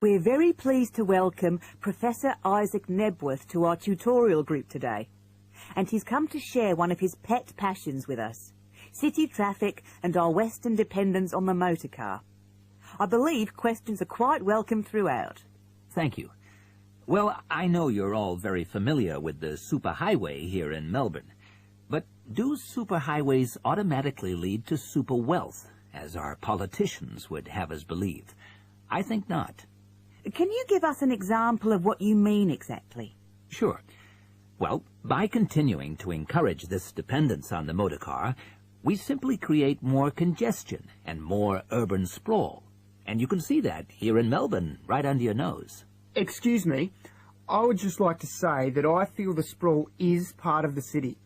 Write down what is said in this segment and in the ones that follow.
We're very pleased to welcome Professor Isaac Nebworth to our tutorial group today. And he's come to share one of his pet passions with us, city traffic and our Western dependence on the motor car. I believe questions are quite welcome throughout. Thank you. Well, I know you're all very familiar with the superhighway here in Melbourne. But do superhighways automatically lead to super wealth, as our politicians would have us believe? I think not. Can you give us an example of what you mean exactly? Sure. Well, by continuing to encourage this dependence on the motor car, we simply create more congestion and more urban sprawl. And you can see that here in Melbourne, right under your nose. Excuse me, I would just like to say that I feel the sprawl is part of the city.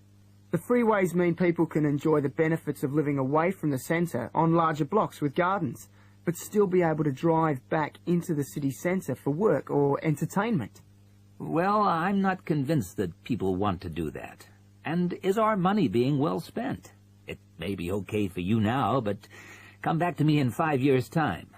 The freeways mean people can enjoy the benefits of living away from the centre on larger blocks with gardens, but still be able to drive back into the city centre for work or entertainment. Well, I'm not convinced that people want to do that. And is our money being well spent? It may be okay for you now, but come back to me in 5 years' time.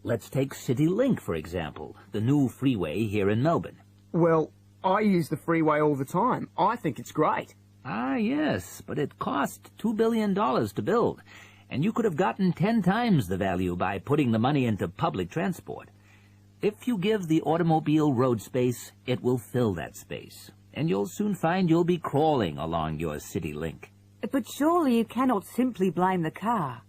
Let's take CityLink, for example, the new freeway here in Melbourne. Well, I use the freeway all the time. I think it's great. Ah, yes, but it cost $2 billion to build, and you could have gotten 10 times the value by putting the money into public transport. If you give the automobile road space, it will fill that space, and you'll soon find you'll be crawling along your CityLink. But surely you cannot simply blame the car.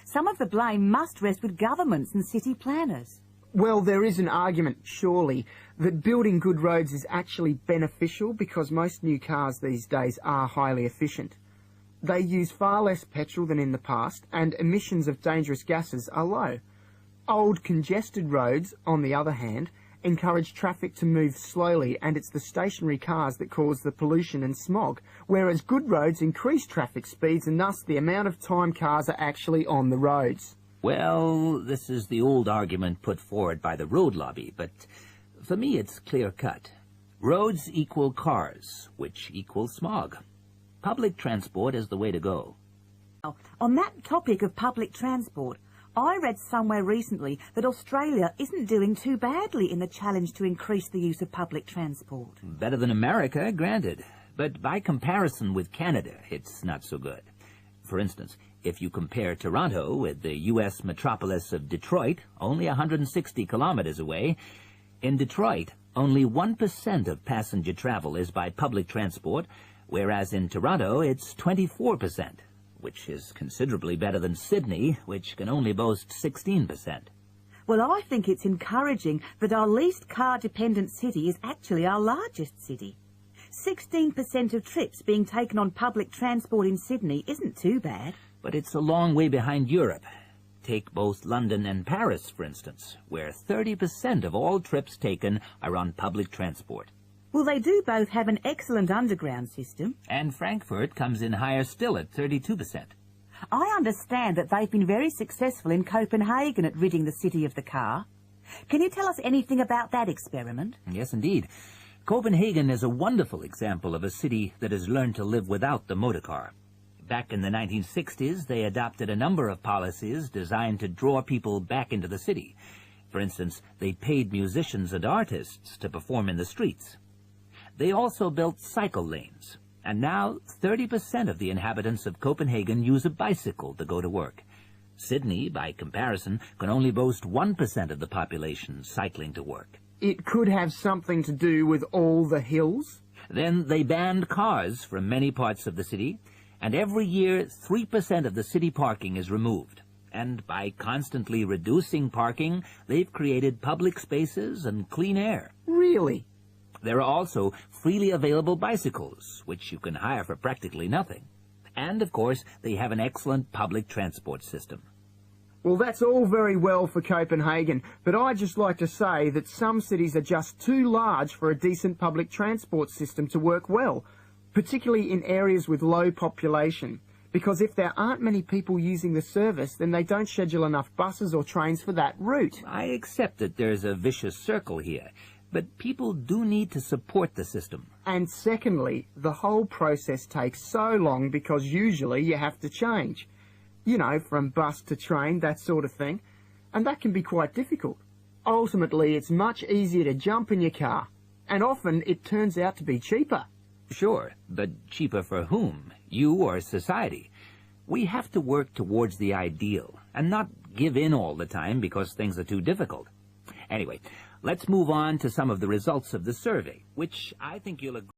Some of the blame must rest with governments and city planners. Well, there is an argument, surely, that building good roads is actually beneficial because most new cars these days are highly efficient. They use far less petrol than in the past, and emissions of dangerous gases are low. Old, congested roads, on the other hand, encourage traffic to move slowly, and it's the stationary cars that cause the pollution and smog, whereas good roads increase traffic speeds and thus the amount of time cars are actually on the roads. Well, this is the old argument put forward by the road lobby, but for me it's clear-cut. Roads equal cars, which equals smog. Public transport is the way to go. On that topic of public transport, I read somewhere recently that Australia isn't doing too badly in the challenge to increase the use of public transport. Better than America, granted. But by comparison with Canada, it's not so good. For instance, if you compare Toronto with the U.S. metropolis of Detroit, only 160 kilometers away, in Detroit, only 1% of passenger travel is by public transport, whereas in Toronto it's 24%. Which is considerably better than Sydney, which can only boast 16%. Well, I think it's encouraging that our least car-dependent city is actually our largest city. 16% of trips being taken on public transport in Sydney isn't too bad. But it's a long way behind Europe. Take both London and Paris, for instance, where 30% of all trips taken are on public transport. Well, they do both have an excellent underground system. And Frankfurt comes in higher still at 32%. I understand that they've been very successful in Copenhagen at ridding the city of the car. Can you tell us anything about that experiment? Yes, indeed. Copenhagen is a wonderful example of a city that has learned to live without the motor car. Back in the 1960s, they adopted a number of policies designed to draw people back into the city. For instance, they paid musicians and artists to perform in the streets. They also built cycle lanes, and now 30% of the inhabitants of Copenhagen use a bicycle to go to work. Sydney, by comparison, can only boast 1% of the population cycling to work. It could have something to do with all the hills? Then they banned cars from many parts of the city, and every year 3% of the city parking is removed. And by constantly reducing parking, they've created public spaces and clean air. Really? There are also freely available bicycles, which you can hire for practically nothing. And, of course, they have an excellent public transport system. Well, that's all very well for Copenhagen, but I'd just like to say that some cities are just too large for a decent public transport system to work well, particularly in areas with low population. Because if there aren't many people using the service, then they don't schedule enough buses or trains for that route. I accept that there's a vicious circle here. But people do need to support the system. And secondly, the whole process takes so long because usually you have to change. You know, from bus to train, that sort of thing. And that can be quite difficult. Ultimately, it's much easier to jump in your car, and often it turns out to be cheaper. Sure, but cheaper for whom? You or society? We have to work towards the ideal, and not give in all the time because things are too difficult. Anyway, let's move on to some of the results of the survey, which I think you'll agree.